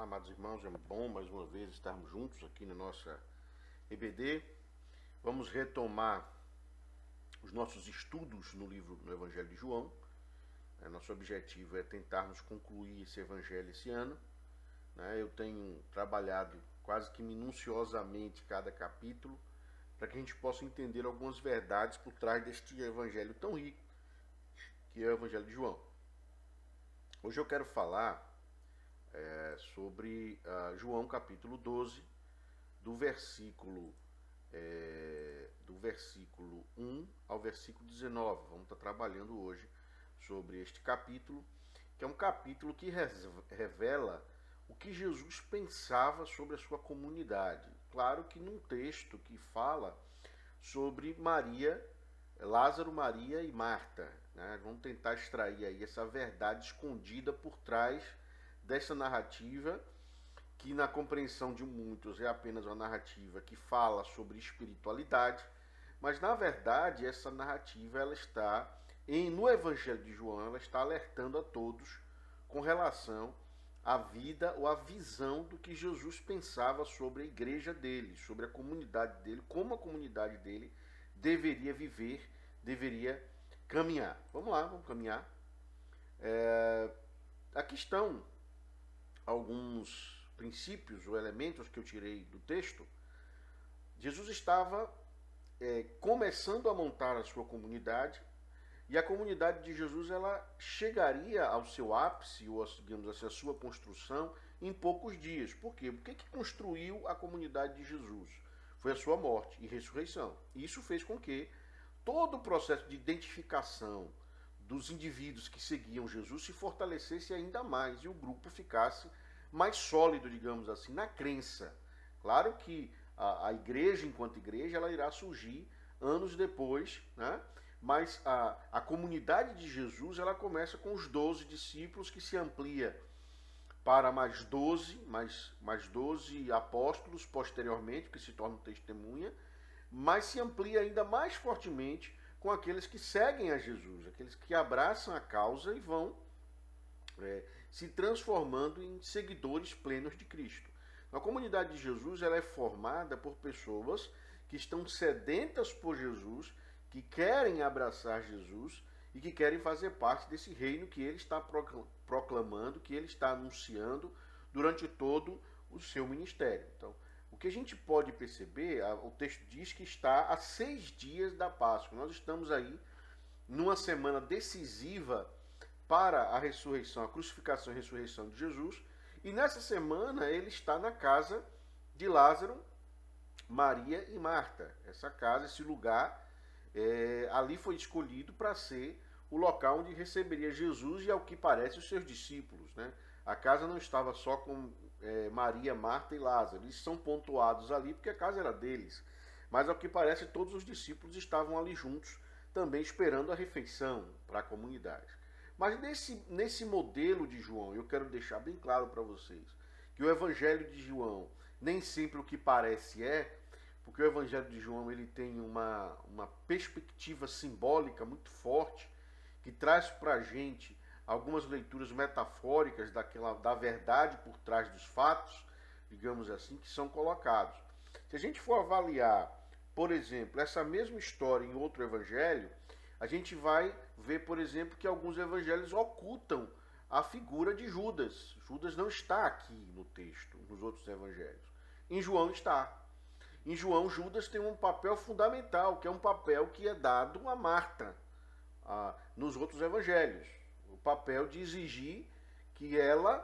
amados irmãos, é bom mais uma vez estarmos juntos aqui na nossa EBD. Vamos retomar os nossos estudos no Evangelho de João. Nosso objetivo é tentarmos concluir esse Evangelho esse ano. Eu tenho trabalhado quase que minuciosamente cada capítulo para que a gente possa entender algumas verdades por trás deste Evangelho tão rico que é o Evangelho de João. Hoje eu quero falar sobre João capítulo 12, do versículo 1 ao versículo 19. Vamos estar trabalhando hoje sobre este capítulo, que é um capítulo que revela o que Jesus pensava sobre a sua comunidade. Claro que num texto que fala sobre Lázaro, Maria e Marta. Vamos tentar extrair aí essa verdade escondida por trás dessa narrativa, que na compreensão de muitos é apenas uma narrativa que fala sobre espiritualidade, mas na verdade essa narrativa ela está no Evangelho de João, ela está alertando a todos com relação à vida ou à visão do que Jesus pensava sobre a igreja dele, sobre a comunidade dele, como a comunidade dele deveria viver, deveria caminhar. Vamos lá, vamos caminhar. Aqui estão alguns princípios ou elementos que eu tirei do texto. Jesus estava começando a montar a sua comunidade, e a comunidade de Jesus ela chegaria ao seu ápice, ou digamos assim, a sua construção, em poucos dias. Por quê? Porque que construiu a comunidade de Jesus? Foi a sua morte e ressurreição. E isso fez com que todo o processo de identificação dos indivíduos que seguiam Jesus se fortalecesse ainda mais e o grupo ficasse mais sólido, digamos assim, na crença. Claro que a igreja, enquanto igreja, ela irá surgir anos depois, né? Mas a comunidade de Jesus ela começa com os 12 discípulos, que se amplia para mais 12 apóstolos posteriormente, que se tornam testemunha, mas se amplia ainda mais fortemente com aqueles que seguem a Jesus, aqueles que abraçam a causa e vão se transformando em seguidores plenos de Cristo. A comunidade de Jesus ela é formada por pessoas que estão sedentas por Jesus, que querem abraçar Jesus e que querem fazer parte desse reino que ele está proclamando, que ele está anunciando durante todo o seu ministério. Então, o que a gente pode perceber, o texto diz que está a 6 dias da Páscoa. Nós estamos aí numa semana decisiva para a ressurreição, a crucificação e a ressurreição de Jesus. E nessa semana ele está na casa de Lázaro, Maria e Marta. Essa casa, esse lugar, ali foi escolhido para ser o local onde receberia Jesus e, ao que parece, os seus discípulos. A casa não estava só com Maria, Marta e Lázaro. Eles são pontuados ali porque a casa era deles. Mas, ao que parece, todos os discípulos estavam ali juntos, também esperando a refeição para a comunidade. Mas nesse modelo de João, eu quero deixar bem claro para vocês que o Evangelho de João nem sempre o que parece porque o Evangelho de João ele tem uma perspectiva simbólica muito forte, que traz para a gente algumas leituras metafóricas da verdade por trás dos fatos, digamos assim, que são colocados. Se a gente for avaliar, por exemplo, essa mesma história em outro evangelho, a gente vai ver, por exemplo, que alguns evangelhos ocultam a figura de Judas. Judas não está aqui no texto, nos outros evangelhos. Em João está. Em João, Judas tem um papel fundamental, que é um papel que é dado a Marta nos outros evangelhos. O papel de exigir que ela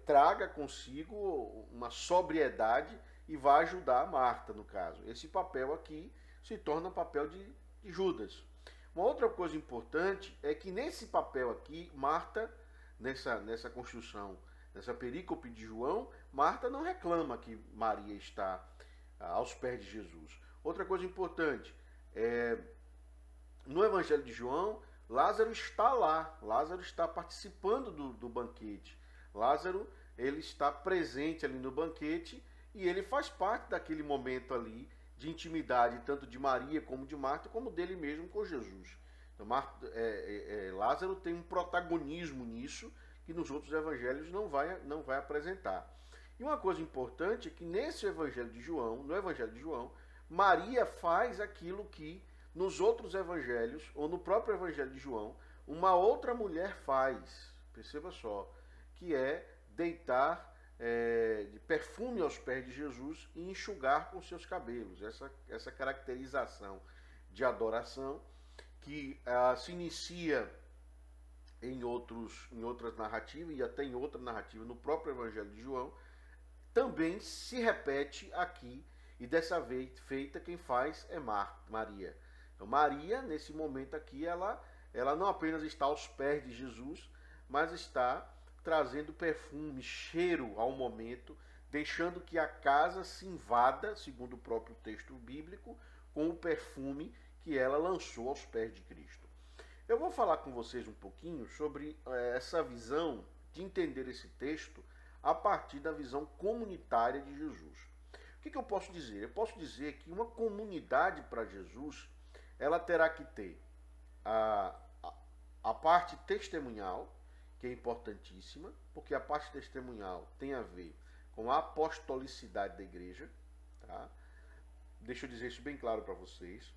traga consigo uma sobriedade e vá ajudar a Marta, no caso. Esse papel aqui se torna papel de Judas. Uma outra coisa importante é que nesse papel aqui, Marta, nessa construção, nessa perícope de João, Marta não reclama que Maria está aos pés de Jesus. Outra coisa importante, no Evangelho de João, Lázaro está lá, Lázaro está participando do banquete. Lázaro, ele está presente ali no banquete e ele faz parte daquele momento ali de intimidade, tanto de Maria como de Marta, como dele mesmo com Jesus. Então, Lázaro tem um protagonismo nisso, que que nos outros evangelhos não vai apresentar. E uma coisa importante é que nesse evangelho de João, no evangelho de João, Maria faz aquilo que nos outros evangelhos, ou no próprio evangelho de João, uma outra mulher faz. Perceba só, que é deitar de perfume aos pés de Jesus e enxugar com seus cabelos. Essa caracterização de adoração que se inicia em outras narrativas e até em outra narrativa no próprio Evangelho de João, também se repete aqui e dessa vez feita quem faz é Maria. Então Maria, nesse momento aqui, ela não apenas está aos pés de Jesus, mas está trazendo perfume, cheiro ao momento, deixando que a casa se invada, segundo o próprio texto bíblico, com o perfume que ela lançou aos pés de Cristo. Eu vou falar com vocês um pouquinho sobre essa visão de entender esse texto a partir da visão comunitária de Jesus. O que eu posso dizer? Eu posso dizer que uma comunidade para Jesus, ela terá que ter a parte testemunhal, que é importantíssima, porque a parte testemunhal tem a ver com a apostolicidade da igreja. Tá? Deixa eu dizer isso bem claro para vocês.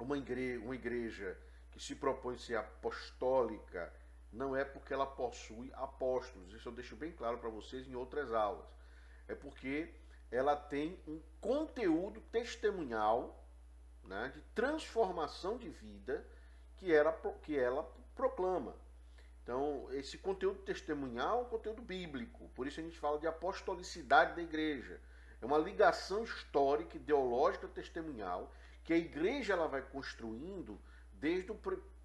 Uma igreja que se propõe ser apostólica não é porque ela possui apóstolos. Isso eu deixo bem claro para vocês em outras aulas. É porque ela tem um conteúdo testemunhal, né, de transformação de vida que ela proclama. Então, esse conteúdo testemunhal é um conteúdo bíblico. Por isso a gente fala de apostolicidade da igreja. É uma ligação histórica, ideológica, testemunhal, que a igreja ela vai construindo desde o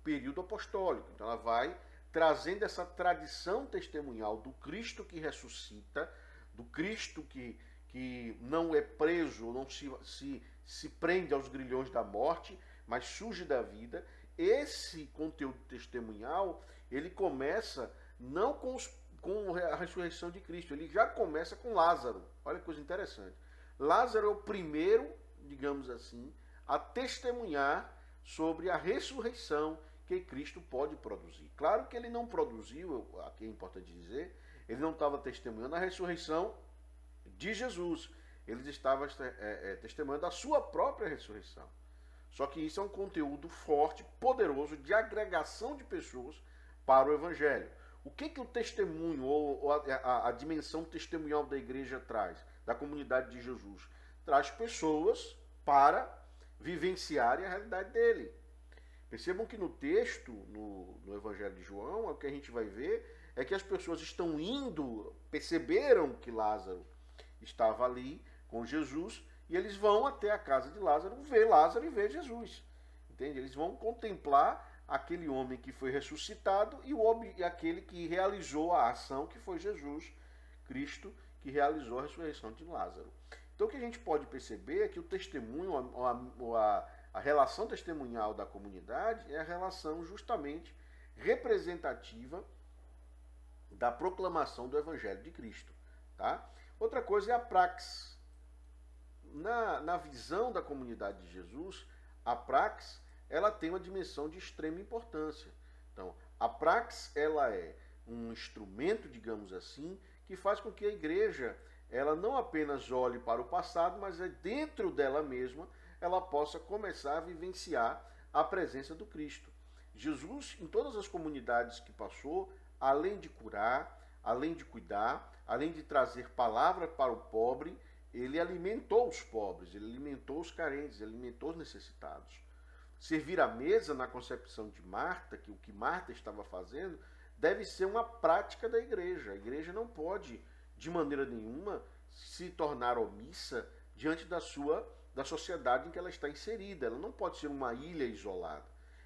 período apostólico. Então, ela vai trazendo essa tradição testemunhal do Cristo que ressuscita, do Cristo que não é preso, não se prende aos grilhões da morte, mas surge da vida. Esse conteúdo testemunhal, ele começa não com a ressurreição de Cristo, ele já começa com Lázaro. Olha que coisa interessante. Lázaro é o primeiro, digamos assim, a testemunhar sobre a ressurreição que Cristo pode produzir. Claro que ele não produziu, aqui é importante dizer, ele não estava testemunhando a ressurreição de Jesus, ele estava testemunhando a sua própria ressurreição. Só que isso é um conteúdo forte, poderoso, de agregação de pessoas para o Evangelho. O que o testemunho, ou a dimensão testemunhal da igreja traz, da comunidade de Jesus? Traz pessoas para vivenciarem a realidade dele. Percebam que no texto, no Evangelho de João, o que a gente vai ver é que as pessoas estão indo, perceberam que Lázaro estava ali com Jesus, e eles vão até a casa de Lázaro, ver Lázaro e ver Jesus. Entende? Eles vão contemplar aquele homem que foi ressuscitado e aquele que realizou a ação, que foi Jesus Cristo, que realizou a ressurreição de Lázaro. Então o que a gente pode perceber é que o testemunho, a relação testemunhal da comunidade é a relação justamente representativa da proclamação do Evangelho de Cristo. Tá? Outra coisa é a praxis. Na visão da comunidade de Jesus, a praxis ela tem uma dimensão de extrema importância. Então, a praxis ela é um instrumento, digamos assim, que faz com que a igreja ela não apenas olhe para o passado, mas dentro dela mesma ela possa começar a vivenciar a presença do Cristo. Jesus, em todas as comunidades que passou, além de curar, além de cuidar, além de trazer palavra para o pobre, ele alimentou os pobres, ele alimentou os carentes, ele alimentou os necessitados. Servir à mesa, na concepção de Marta, que o que Marta estava fazendo, deve ser uma prática da igreja. A igreja não pode, de maneira nenhuma, se tornar omissa diante da sociedade em que ela está inserida. Ela não pode ser uma ilha isolada.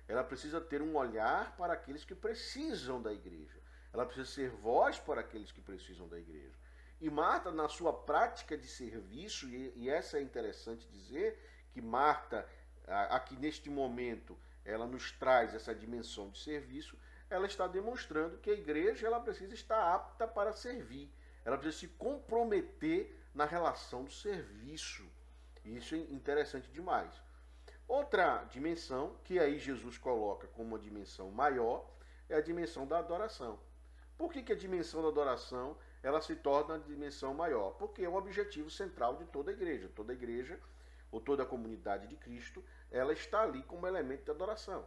Ela precisa ter um olhar para aqueles que precisam da igreja. Ela precisa ser voz para aqueles que precisam da igreja. E Marta, na sua prática de serviço, e essa é interessante dizer, que Marta, aqui neste momento, ela nos traz essa dimensão de serviço, ela está demonstrando que a igreja ela precisa estar apta para servir. Ela precisa se comprometer na relação do serviço. E isso é interessante demais. Outra dimensão, que aí Jesus coloca como uma dimensão maior, é a dimensão da adoração. Por que a dimensão da adoração ela se torna a dimensão maior? Porque é o objetivo central de toda a igreja. Toda a igreja, ou toda a comunidade de Cristo, ela está ali como elemento de adoração,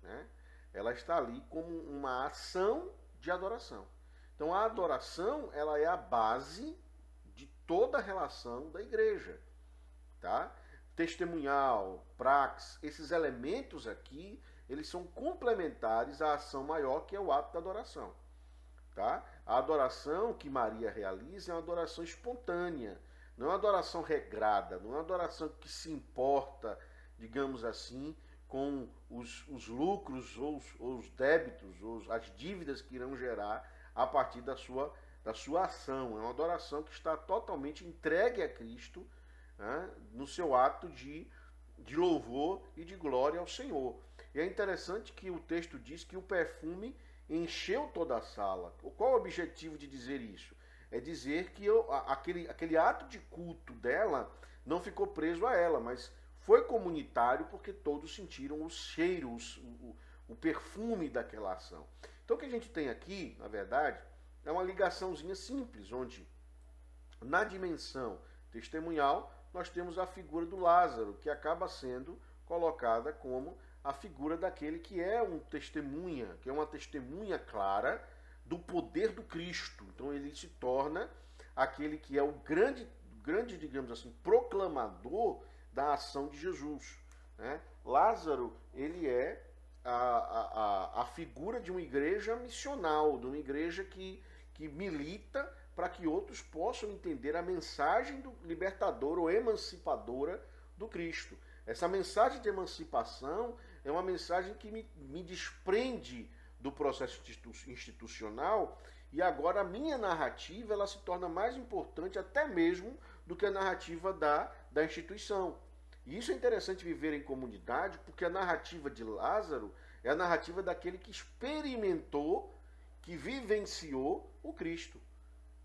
né? Ela está ali como uma ação de adoração. Então a adoração ela é a base de toda a relação da igreja, tá? Testemunhal, praxis, esses elementos aqui, eles são complementares à ação maior que é o ato da adoração, tá? A adoração que Maria realiza é uma adoração espontânea, não é uma adoração regrada, não é uma adoração que se importa, digamos assim, com os lucros ou os débitos, ou as dívidas que irão gerar a partir da sua ação. É uma adoração que está totalmente entregue a Cristo, né, no seu ato de louvor e de glória ao Senhor. E é interessante que o texto diz que o perfume encheu toda a sala. Qual é o objetivo de dizer isso? É dizer que aquele ato de culto dela não ficou preso a ela, mas foi comunitário porque todos sentiram os cheiros, o perfume daquela ação. Então o que a gente tem aqui, na verdade, é uma ligaçãozinha simples, onde na dimensão testemunhal nós temos a figura do Lázaro, que acaba sendo colocada como a figura daquele que é um testemunha, que é uma testemunha clara do poder do Cristo. Então ele se torna aquele que é o grande, digamos assim, proclamador da ação de Jesus, né? Lázaro, ele é a figura de uma igreja missional, de uma igreja que milita para que outros possam entender a mensagem do libertador ou emancipadora do Cristo. Essa mensagem de emancipação é uma mensagem que me desprende do processo institucional, e agora a minha narrativa ela se torna mais importante até mesmo do que a narrativa da instituição. E isso é interessante viver em comunidade, porque a narrativa de Lázaro é a narrativa daquele que experimentou, que vivenciou o Cristo,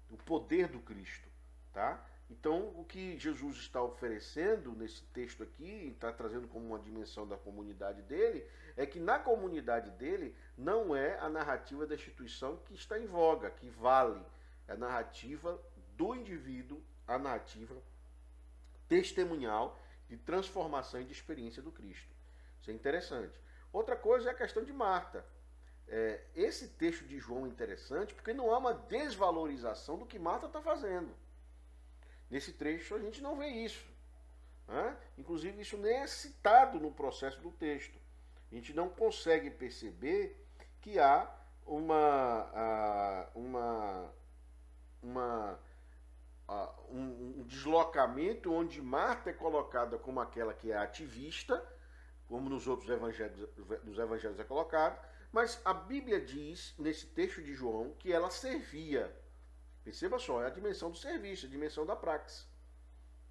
o poder do Cristo, tá? Então, o que Jesus está oferecendo nesse texto aqui, está trazendo como uma dimensão da comunidade dele, é que na comunidade dele não é a narrativa da instituição que está em voga, que vale. É a narrativa do indivíduo, a narrativa testemunhal de transformação e de experiência do Cristo. Isso é interessante. Outra coisa é a questão de Marta. Esse texto de João é interessante porque não há uma desvalorização do que Marta está fazendo. Nesse trecho a gente não vê isso, né? Inclusive isso nem é citado no processo do texto. A gente não consegue perceber que há um deslocamento onde Marta é colocada como aquela que é ativista, como nos outros evangelhos é colocado, mas a Bíblia diz, nesse texto de João, que ela servia. Perceba só, é a dimensão do serviço, a dimensão da praxis.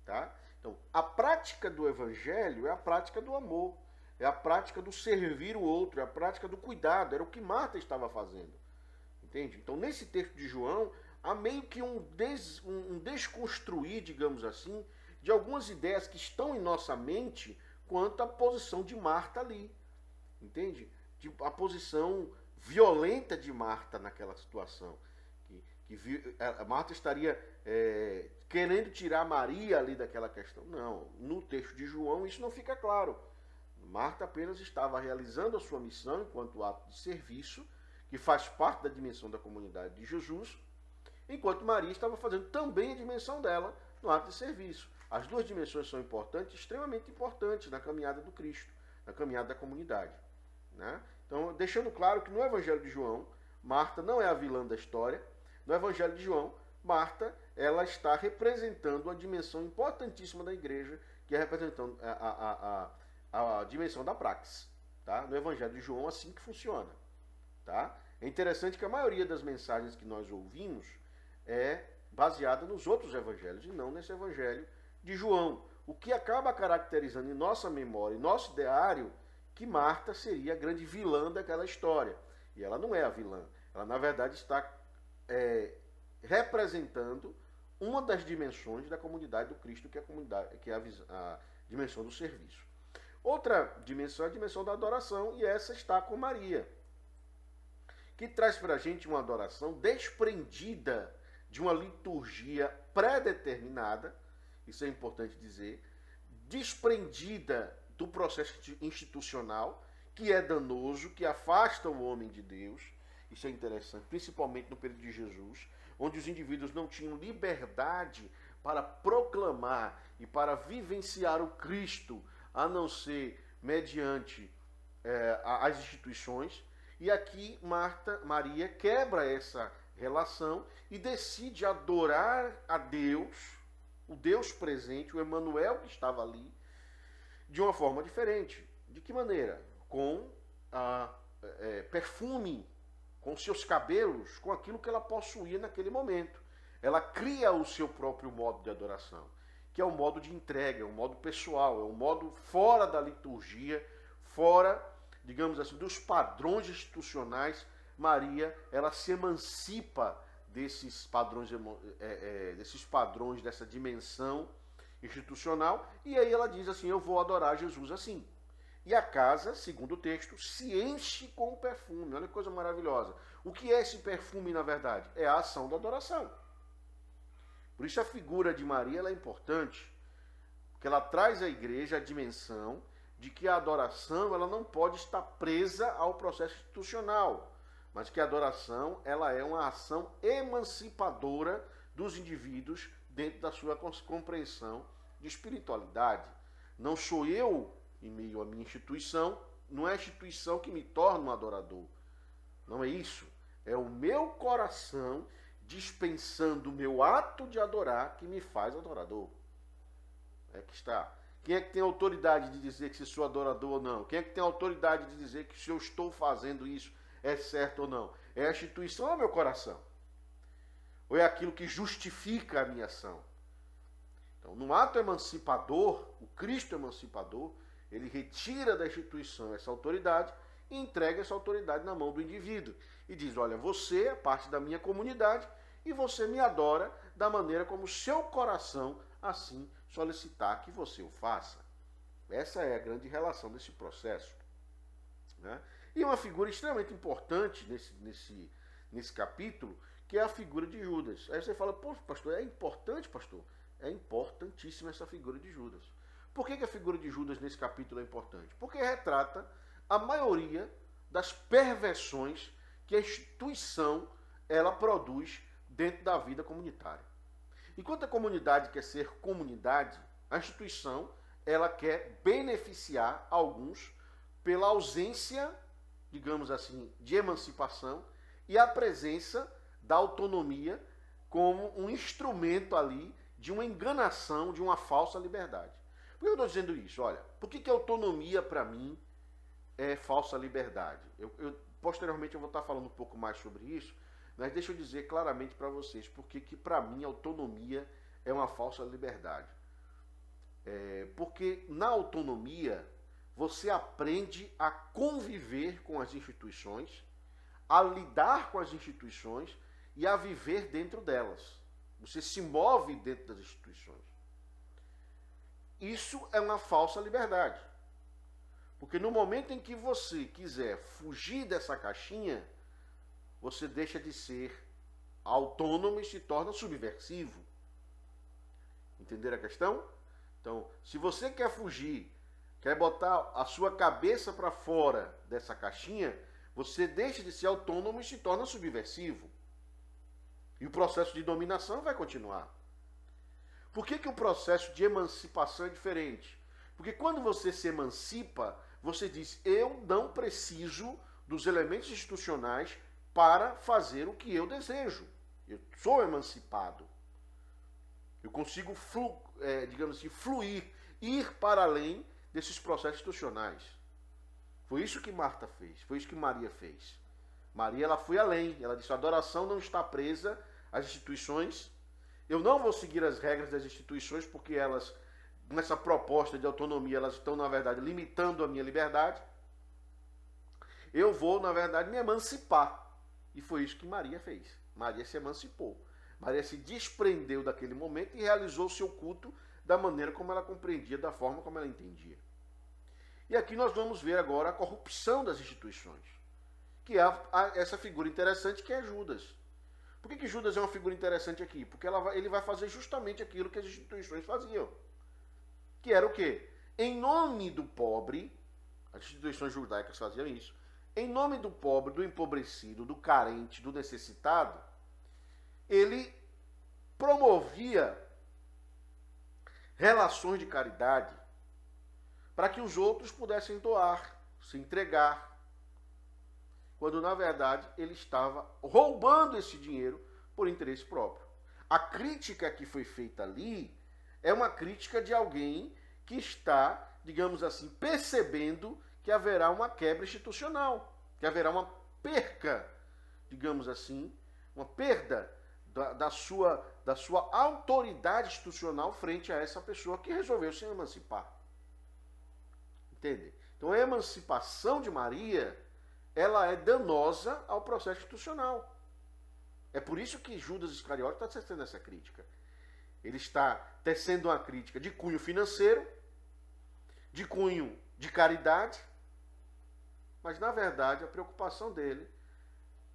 Tá? Então, a prática do evangelho é a prática do amor, é a prática do servir o outro, é a prática do cuidado, era o que Marta estava fazendo. Entende? Então, nesse texto de João, há meio que um desconstruir, digamos assim, de algumas ideias que estão em nossa mente quanto à posição de Marta ali. Entende? A posição violenta de Marta naquela situação. Marta estaria querendo tirar Maria ali daquela questão. Não, no texto de João isso não fica claro. Marta apenas estava realizando a sua missão enquanto ato de serviço, que faz parte da dimensão da comunidade de Jesus, enquanto Maria estava fazendo também a dimensão dela no ato de serviço. As duas dimensões são importantes, extremamente importantes na caminhada do Cristo, na caminhada da comunidade, né? Então, deixando claro que no Evangelho de João, Marta não é a vilã da história. No Evangelho de João, Marta ela está representando a dimensão importantíssima da igreja, que é representando a dimensão da praxis. Tá? No Evangelho de João, assim que funciona. Tá? É interessante que a maioria das mensagens que nós ouvimos é baseada nos outros evangelhos e não nesse Evangelho de João. O que acaba caracterizando em nossa memória, em nosso ideário, que Marta seria a grande vilã daquela história. E ela não é a vilã. Ela, na verdade, está representando uma das dimensões da comunidade do Cristo, que é a dimensão do serviço. Outra dimensão é a dimensão da adoração, e essa está com Maria, que traz para a gente uma adoração desprendida de uma liturgia pré-determinada, isso é importante dizer, desprendida do processo institucional, que é danoso, que afasta o homem de Deus. Isso é interessante, principalmente no período de Jesus, onde os indivíduos não tinham liberdade para proclamar e para vivenciar o Cristo, a não ser mediante as instituições. E aqui Maria quebra essa relação e decide adorar a Deus, o Deus presente, o Emanuel que estava ali, de uma forma diferente. De que maneira? Com perfume, com seus cabelos, com aquilo que ela possuía naquele momento. Ela cria o seu próprio modo de adoração, que é um modo de entrega, é um modo pessoal, é um modo fora da liturgia, fora, digamos assim, dos padrões institucionais. Maria, ela se emancipa desses padrões, dessa dimensão institucional, e aí ela diz assim: eu vou adorar Jesus assim. E a casa, segundo o texto, se enche com perfume. Olha que coisa maravilhosa. O que é esse perfume, na verdade? É a ação da adoração. Por isso a figura de Maria ela é importante, porque ela traz à igreja a dimensão de que a adoração ela não pode estar presa ao processo institucional, mas que a adoração ela é uma ação emancipadora dos indivíduos dentro da sua compreensão de espiritualidade. Não sou eu, em meio à minha instituição, não é a instituição que me torna um adorador. Não é isso. É o meu coração dispensando o meu ato de adorar que me faz adorador. É que está. Quem é que tem autoridade de dizer que se sou adorador ou não? Quem é que tem autoridade de dizer que se eu estou fazendo isso é certo ou não? É a instituição ou é o meu coração? Ou é aquilo que justifica a minha ação? Então, no ato emancipador, o Cristo emancipador, ele retira da instituição essa autoridade e entrega essa autoridade na mão do indivíduo. E diz: olha, você é parte da minha comunidade e você me adora da maneira como o seu coração assim solicitar que você o faça. Essa é a grande relação desse processo. Né? E uma figura extremamente importante nesse capítulo, que é a figura de Judas. Aí você fala: pô, pastor, é importante, pastor? É importantíssima essa figura de Judas. Por que a figura de Judas nesse capítulo é importante? Porque retrata a maioria das perversões que a instituição ela produz dentro da vida comunitária. Enquanto a comunidade quer ser comunidade, a instituição ela quer beneficiar alguns pela ausência, digamos assim, de emancipação e a presença da autonomia como um instrumento ali de uma enganação, de uma falsa liberdade. Por que eu estou dizendo isso? Olha, por que autonomia para mim é falsa liberdade? Posteriormente eu vou estar falando um pouco mais sobre isso, mas deixa eu dizer claramente para vocês porque que para mim autonomia é uma falsa liberdade. Porque na autonomia você aprende a conviver com as instituições, a lidar com as instituições e a viver dentro delas. Você se move dentro das instituições. Isso é uma falsa liberdade. Porque no momento em que você quiser fugir dessa caixinha, você deixa de ser autônomo e se torna subversivo. Entenderam a questão? Então, se você quer fugir, quer botar a sua cabeça para fora dessa caixinha, você deixa de ser autônomo e se torna subversivo. E o processo de dominação vai continuar. Por que o processo de emancipação é diferente? Porque quando você se emancipa, você diz: eu não preciso dos elementos institucionais para fazer o que eu desejo. Eu sou emancipado. Eu consigo, digamos assim, fluir, ir para além desses processos institucionais. Foi isso que Marta fez, foi isso que Maria fez. Maria ela foi além, ela disse: a adoração não está presa às instituições, eu não vou seguir as regras das instituições, porque elas, nessa proposta de autonomia, elas estão, na verdade, limitando a minha liberdade. Eu vou, na verdade, me emancipar. E foi isso que Maria fez. Maria se emancipou. Maria se desprendeu daquele momento e realizou o seu culto da maneira como ela compreendia, da forma como ela entendia. E aqui nós vamos ver agora a corrupção das instituições, que é essa figura interessante que é Judas. Por que Judas é uma figura interessante aqui? Porque ele vai fazer justamente aquilo que as instituições faziam. Que era o quê? Em nome do pobre, as instituições judaicas faziam isso, em nome do pobre, do empobrecido, do carente, do necessitado, ele promovia relações de caridade para que os outros pudessem doar, se entregar, quando na verdade ele estava roubando esse dinheiro por interesse próprio. A crítica que foi feita ali é uma crítica de alguém que está, digamos assim, percebendo que haverá uma quebra institucional, que haverá uma perca, digamos assim, uma perda da sua autoridade institucional frente a essa pessoa que resolveu se emancipar. Entende? Então a emancipação de Maria, ela é danosa ao processo institucional. É por isso que Judas Iscariote está tecendo essa crítica. Ele está tecendo uma crítica de cunho financeiro, de cunho de caridade, mas na verdade a preocupação dele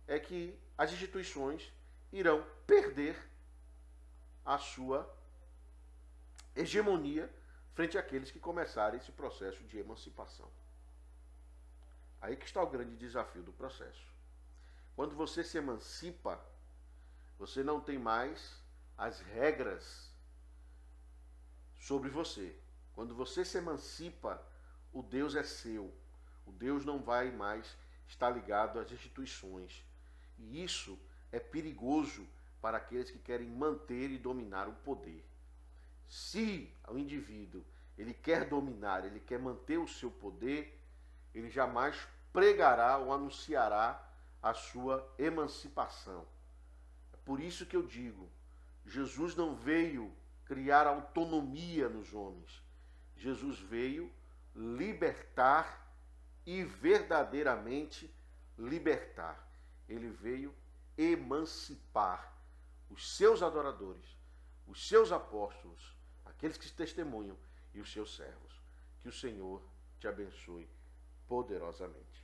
é que as instituições irão perder a sua hegemonia frente àqueles que começarem esse processo de emancipação. Aí que está o grande desafio do processo. Quando você se emancipa, você não tem mais as regras sobre você. Quando você se emancipa, o Deus é seu. O Deus não vai mais estar ligado às instituições. E isso é perigoso para aqueles que querem manter e dominar o poder. Se o indivíduo ele quer dominar, ele quer manter o seu poder, ele jamais pregará ou anunciará a sua emancipação. É por isso que eu digo, Jesus não veio criar autonomia nos homens. Jesus veio libertar e verdadeiramente libertar. Ele veio emancipar os seus adoradores, os seus apóstolos, aqueles que testemunham e os seus servos. Que o Senhor te abençoe poderosamente.